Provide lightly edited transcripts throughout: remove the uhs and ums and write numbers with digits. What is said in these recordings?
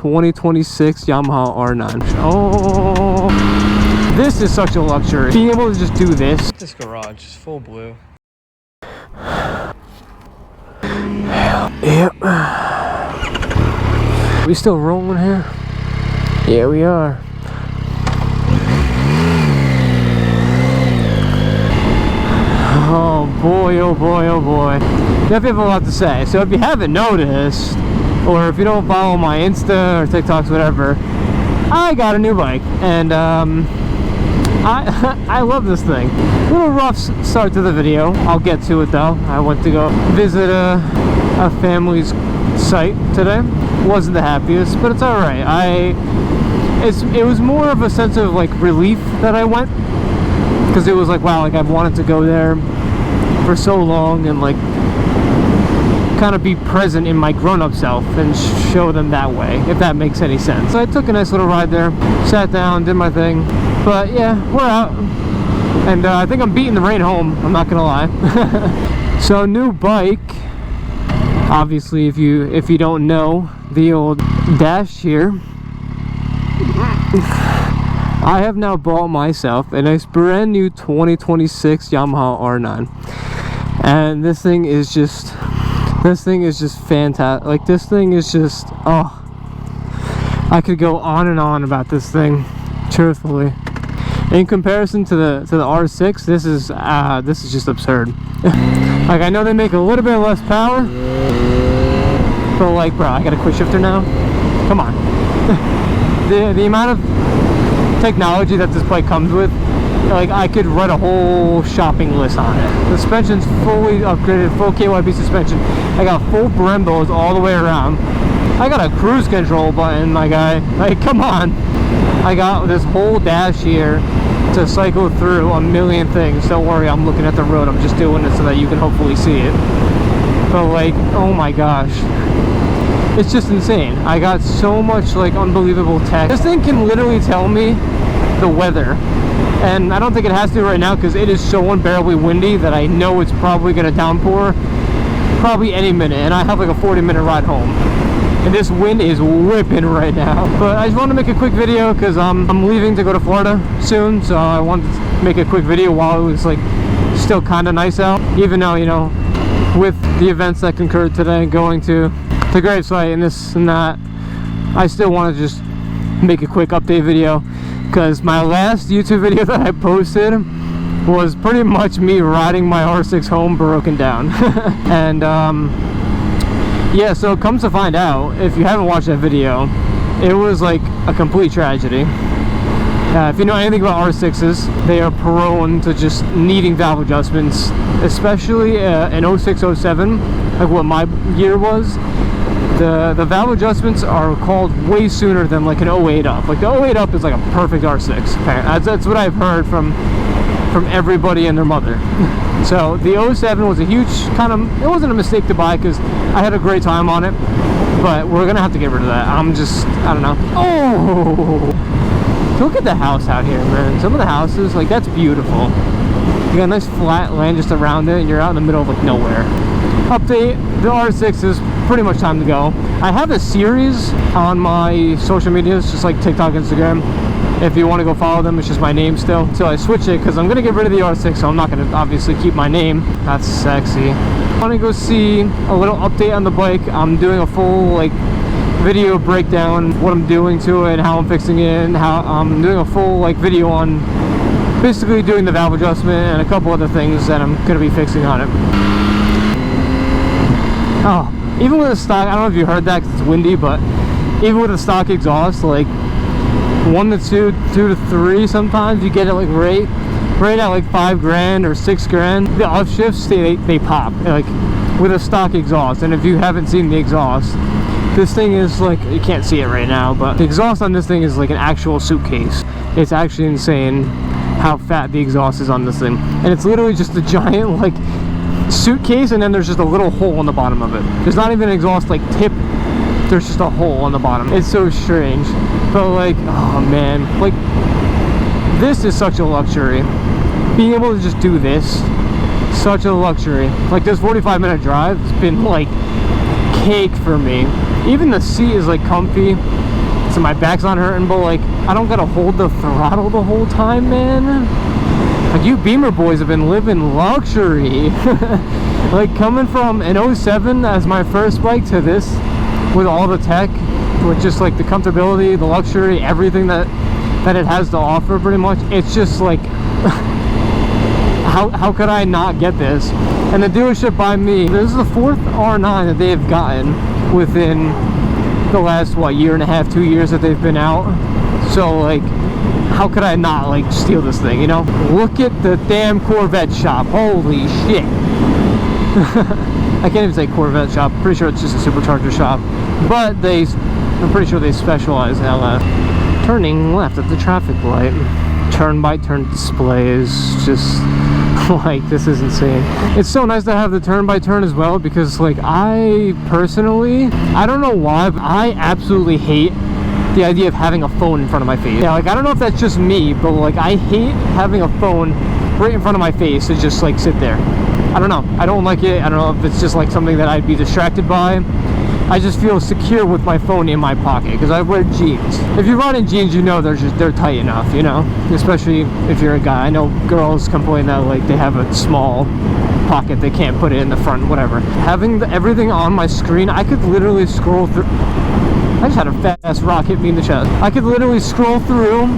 2026 Yamaha R9. Oh, this is such a luxury. Being able to just do this. This garage is full blue. Yep. We still rolling here? Yeah, we are. Oh boy, oh boy, oh boy. Definitely have a lot to say. So if you haven't noticed, or if you don't follow my Insta or TikToks, whatever, I got a new bike, and I love this thing. A little rough start to the video. I'll get to it though. I went to go visit a family's site today. Wasn't the happiest, but it's all right. It was more of a sense of like relief that I went, because it was like, wow, like I've wanted to go there for so long and like kind of be present in my grown-up self and show them that way, if that makes any sense. So I took a nice little ride there, sat down, did my thing, but yeah, we're out, and I think I'm beating the rain home, I'm not gonna lie. So new bike, obviously if you don't know the old dash here, I have now bought myself a nice brand new 2026 Yamaha R9, and this thing is just fantastic. Like, this thing is just, oh, I could go on and on about this thing, truthfully. In comparison to the R6, this is just absurd. Like, I know they make a little bit less power, but like, bro, I got a quick shifter now. Come on. The amount of technology that this bike comes with, like, I could write a whole shopping list on it. The suspension's fully upgraded, full KYB suspension. I got full Brembos all the way around. I got a cruise control button, my guy. Like, come on. I got this whole dash here to cycle through a million things. Don't worry, I'm looking at the road. I'm just doing it so that you can hopefully see it. But like, oh my gosh. It's just insane. I got so much like unbelievable tech. This thing can literally tell me the weather, and I don't think it has to right now because it is so unbearably windy that I know it's probably gonna downpour probably any minute, and I have like a 40-minute ride home, and this wind is whipping right now. But I just wanted to make a quick video because I'm leaving to go to Florida soon, so I wanted to make a quick video while it was like still kind of nice out, even though, you know, with the events that concurred today, going to the grave site and this and that, I still want to just make a quick update video, because my last YouTube video that I posted was pretty much me riding my R6 home broken down. And yeah, so it comes to find out, if you haven't watched that video, it was like a complete tragedy. If you know anything about R6s, they are prone to just needing valve adjustments, especially in 0607, like what my year was. The valve adjustments are called way sooner than like an 08 up. Like the 08 up is like a perfect R6. That's what I've heard from everybody and their mother. So the 07 was a huge kind of, it wasn't a mistake to buy because I had a great time on it, but we're gonna have to get rid of that. I don't know. Oh, look at the house out here, man. Some of the houses, like, that's beautiful. You got a nice flat land just around it, and you're out in the middle of like nowhere. Update, the R6 is pretty much time to go. I have a series on my social medias, just like TikTok, Instagram. If you want to go follow them, it's just my name still. So I switch it because I'm going to get rid of the R6, so I'm not going to obviously keep my name. That's sexy. I want to go see a little update on the bike. I'm doing a full like video breakdown, what I'm doing to it, how I'm fixing it, and how I'm doing a full like video on basically doing the valve adjustment and a couple other things that I'm going to be fixing on it. Oh, even with the stock, I don't know if you heard that because it's windy, but even with the stock exhaust, like 1 to 2, 2 to 3, sometimes you get it like right at like $5,000 or $6,000. The upshifts, they pop like with a stock exhaust. And if you haven't seen the exhaust, this thing is like, you can't see it right now, but the exhaust on this thing is like an actual suitcase. It's actually insane how fat the exhaust is on this thing, and it's literally just a giant like suitcase, and then there's just a little hole on the bottom of it. There's not even an exhaust like tip, there's just a hole on the bottom. It's so strange, but like, oh man, like, this is such a luxury. Being able to just do this, such a luxury. Like, this 45-minute drive has been like cake for me. Even the seat is like comfy. So my back's not hurting, but like I don't gotta hold the throttle the whole time, man. Like you Beamer boys have been living luxury. Like coming from an 07 as my first bike to this with all the tech, with just like the comfortability, the luxury, everything that it has to offer pretty much. It's just like how could I not get this? And the dealership by me, this is the 4th R9 that they've gotten within the last what, year and a half, 2 years that they've been out. So like how could I not like steal this thing, you know? Look at the damn Corvette shop. Holy shit. I can't even say Corvette shop. Pretty sure it's just a supercharger shop, but I'm pretty sure they specialize in LF. Turning left at the traffic light. Turn by turn displays. Just like, this is insane. It's so nice to have the turn by turn as well, because like I personally, I don't know why, but I absolutely hate the idea of having a phone in front of my face. Yeah, like I don't know if that's just me, but like I hate having a phone right in front of my face to just like sit there. I don't know. I don't like it. I don't know if it's just like something that I'd be distracted by. I just feel secure with my phone in my pocket because I wear jeans. If you run in jeans, you know they're tight enough, you know, especially if you're a guy. I know girls complain that like they have a small pocket, they can't put it in the front, whatever. Having everything on my screen, I could literally scroll through. I just had a fast rock hit me in the chest. I could literally scroll through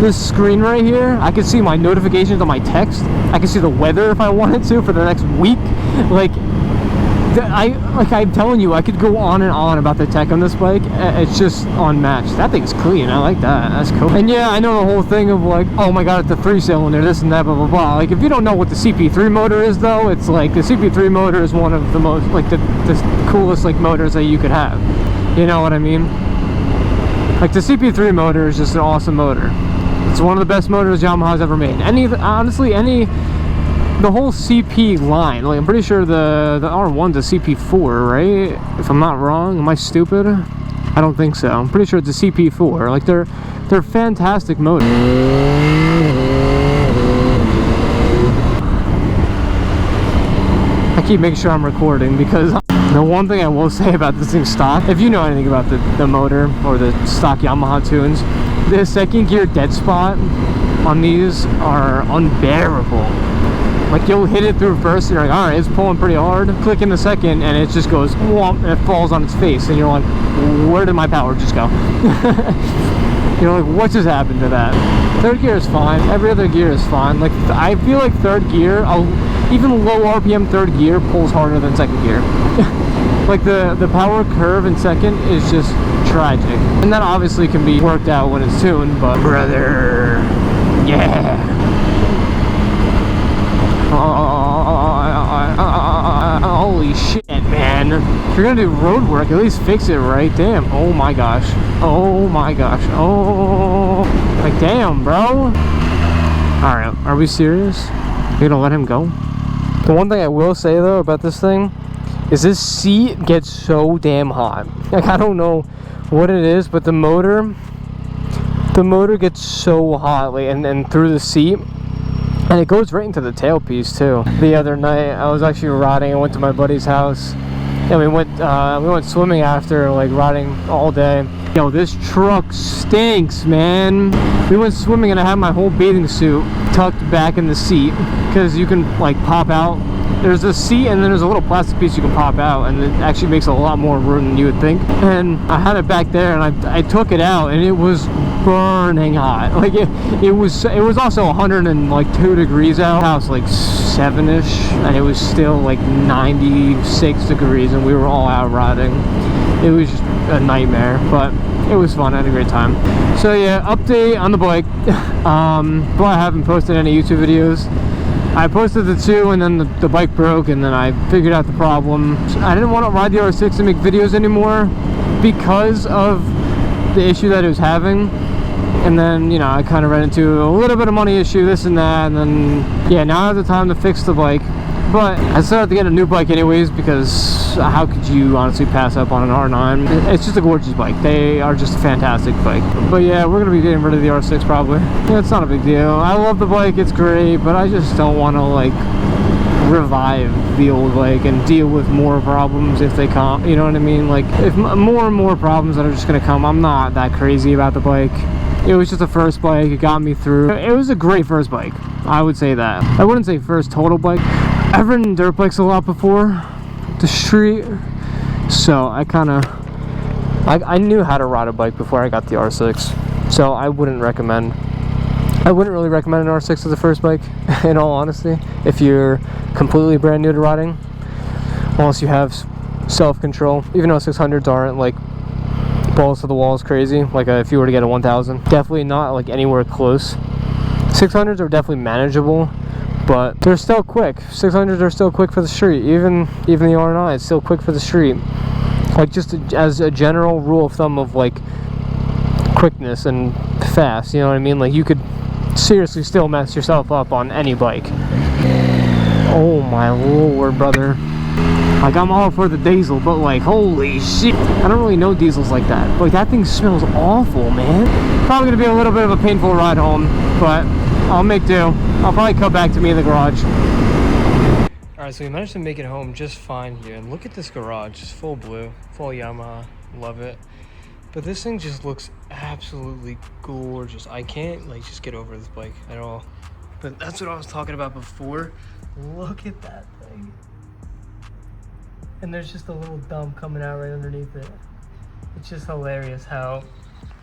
this screen right here. I could see my notifications on my text. I could see the weather if I wanted to for the next week. Like I'm telling you, I could go on and on about the tech on this bike. It's just unmatched. That thing's clean. I like that. That's cool. And yeah, I know the whole thing of like, oh my god, it's a 3-cylinder, this and that, blah blah blah. Like if you don't know what the CP3 motor is though, it's like the CP3 motor is one of the most like the coolest like motors that you could have. You know what I mean? Like the CP3 motor is just an awesome motor. It's one of the best motors Yamaha's ever made. The whole CP line, like I'm pretty sure the R1's a CP4, right? If I'm not wrong, am I stupid? I don't think so. I'm pretty sure it's a CP4. Like they're fantastic motors. I keep making sure I'm recording because the one thing I will say about this thing's stock, if you know anything about the motor or the stock Yamaha tunes, the second gear dead spot on these are unbearable. Like you'll hit it through first and you're like, alright, it's pulling pretty hard. Click in the second and it just goes whomp, and it falls on its face and you're like, where did my power just go? You're like, what just happened to that? Third gear is fine. Every other gear is fine. Like I feel like third gear, even low RPM third gear pulls harder than second gear. Like the power curve in second is just tragic. And that obviously can be worked out when it's tuned, but brother, yeah. Holy shit, man. If you're gonna do road work, at least fix it right. Damn. Oh my gosh. Oh my gosh. Oh. Like, damn, bro. Alright, are we serious? You're gonna let him go? The one thing I will say, though, about this thing is this seat gets so damn hot. Like, I don't know what it is, but the motor gets so hot, like, and through the seat. And it goes right into the tailpiece too. The other night I was actually riding. I went to my buddy's house and we went swimming after, like riding all day. Yo, this truck stinks, man. We went swimming and I had my whole bathing suit tucked back in the seat because you can like pop out. There's a seat and then there's a little plastic piece you can pop out, and it actually makes a lot more room than you would think. And I had it back there and I took it out and it was burning hot. Like it was also 102 degrees out. The house like 7ish and it was still like 96 degrees and we were all out riding. It was just a nightmare, but it was fun. I had a great time. So yeah, update on the bike. But I haven't posted any YouTube videos. I posted the 2 and then the bike broke and then I figured out the problem. I didn't want to ride the R6 and make videos anymore because of the issue that it was having. And then, you know, I kind of ran into a little bit of money issue, this and that, and then, yeah, now I have the time to fix the bike. But I still have to get a new bike anyways, because how could you honestly pass up on an R9? It's just a gorgeous bike. They are just a fantastic bike. But yeah, we're going to be getting rid of the R6 probably. Yeah, it's not a big deal. I love the bike, it's great, but I just don't want to, like, revive the old bike and deal with more problems if they come, you know what I mean? Like, if more and more problems that are just gonna come, I'm not that crazy about the bike. It was just a first bike, it got me through. It was a great first bike, I would say that. I wouldn't say first total bike. I've ridden dirt bikes a lot before, the street, so I knew how to ride a bike before I got the R6, so I wouldn't really recommend an R6 as a first bike, in all honesty, if you're completely brand new to riding, unless you have self-control. Even though 600s aren't like balls to the walls crazy, like if you were to get a 1000, definitely not like anywhere close. 600s are definitely manageable, but they're still quick. 600s are still quick for the street. Even the R9 is still quick for the street. Like, just as a general rule of thumb of like quickness and fast, you know what I mean? Like, you could seriously still mess yourself up on any bike. Oh my lord, brother. Like, I'm all for the diesel, but like, holy shit, I don't really know diesels like that. Like, that thing smells awful, man. Probably gonna be a little bit of a painful ride home, but I'll make do. I'll probably come back to me in the garage. Alright, so we managed to make it home just fine here, and look at this garage. It's full blue, full Yamaha, love it. But this thing just looks absolutely gorgeous. I can't like just get over this bike at all. But that's what I was talking about before. Look at that thing. And there's just a little dump coming out right underneath it. It's just hilarious how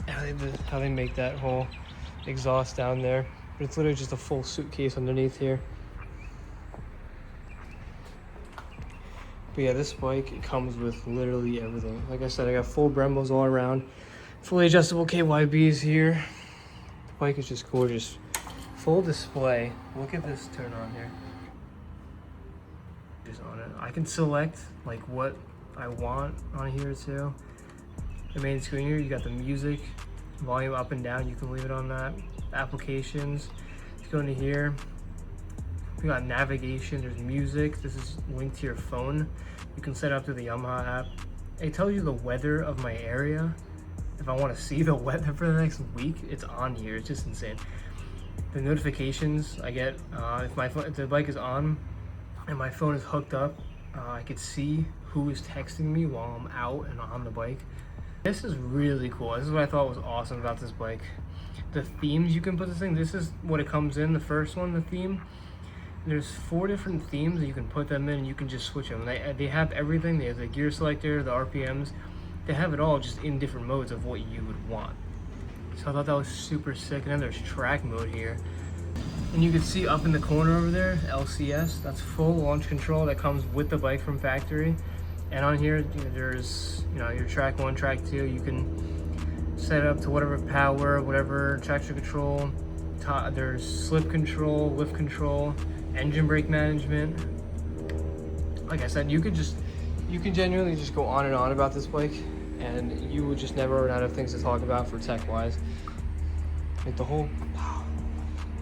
they make that whole exhaust down there. But it's literally just a full suitcase underneath here. But yeah, this bike, it comes with literally everything. Like I said, I got full Brembos all around. Fully adjustable KYBs here. The bike is just gorgeous. Full display. Look at this turn on here. Just on it. I can select like what I want on here too. The main screen here, you got the music, volume up and down. You can leave it on that. Applications. If you go into here, we got navigation, there's music. This is linked to your phone. You can set it up through the Yamaha app. It tells you the weather of my area. If I want to see the weather for the next week, it's on here. It's just insane. The notifications I get, if the bike is on and my phone is hooked up, I could see who is texting me while I'm out and on the bike. This is really cool. This is what I thought was awesome about this bike. The themes you can put this thing, this is what it comes in, the first one, the theme. There's 4 different themes that you can put them in, and you can just switch them. They have everything. They have the gear selector, the RPMs. They have it all just in different modes of what you would want. So I thought that was super sick. And then there's track mode here. And you can see up in the corner over there, LCS. That's full launch control that comes with the bike from factory. And on here, there's your track 1, track 2. You can set it up to whatever power, whatever traction control. There's slip control, lift control, engine brake management. Like I said, you can genuinely just go on and on about this bike, and you would just never run out of things to talk about for tech wise. Like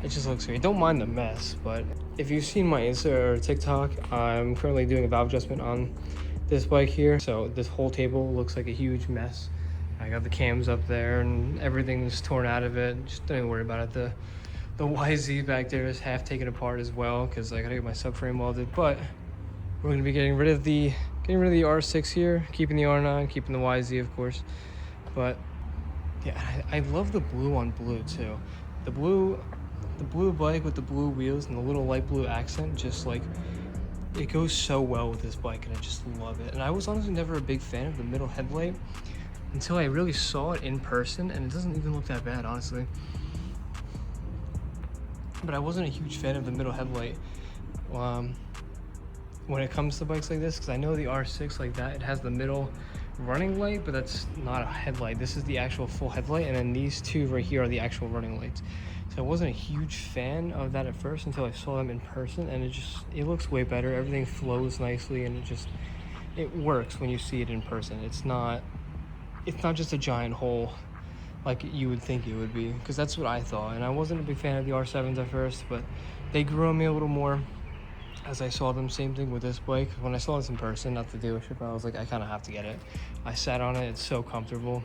it just looks great. Don't mind the mess, but if you've seen my Insta or TikTok, I'm currently doing a valve adjustment on this bike here. So this whole table looks like a huge mess. I got the cams up there and everything's torn out of it. Just don't even worry about it. The YZ back there is half taken apart as well because I gotta get my subframe welded. But we're gonna be getting rid of the R6 here, keeping the R9, keeping the YZ of course. But yeah, I love the blue on blue too. The blue bike with the blue wheels and the little light blue accent, just like, it goes so well with this bike, and I just love it. And I was honestly never a big fan of the middle headlight until I really saw it in person, and it doesn't even look that bad, honestly. But I wasn't a huge fan of the middle headlight when it comes to bikes like this, because I know the R6 like that, it has the middle running light, but that's not a headlight. This is the actual full headlight, and then these two right here are the actual running lights. So I wasn't a huge fan of that at first until I saw them in person, and it looks way better. Everything flows nicely, and it works when you see it in person. It's not just a giant hole like you would think it would be, because that's what I thought. And I wasn't a big fan of the R7s at first, but they grew on me a little more as I saw them. Same thing with this bike. When I saw this in person at the dealership, I was like, I kind of have to get it. I sat on it. It's so comfortable.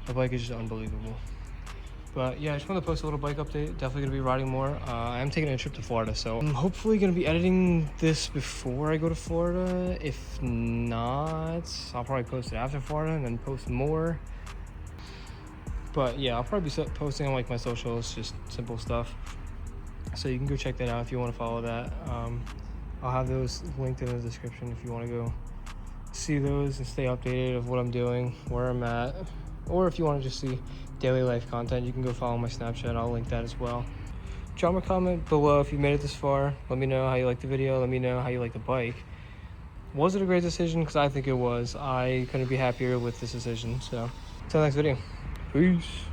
The bike is just unbelievable. But yeah, I just wanted to post a little bike update. Definitely gonna be riding more. I am taking a trip to Florida, so I'm hopefully gonna be editing this before I go to Florida. If not, I'll probably post it after Florida and then post more. But yeah, I'll probably be posting on like my socials, just simple stuff. So you can go check that out if you want to follow that. I'll have those linked in the description if you want to go see those and stay updated of what I'm doing, where I'm at. Or if you want to just see daily life content, you can go follow my Snapchat. I'll link that as well. Drop a comment below if you made it this far. Let me know how you liked the video. Let me know how you like the bike. Was it a great decision? Because I think it was. I couldn't be happier with this decision. So until next video, peace.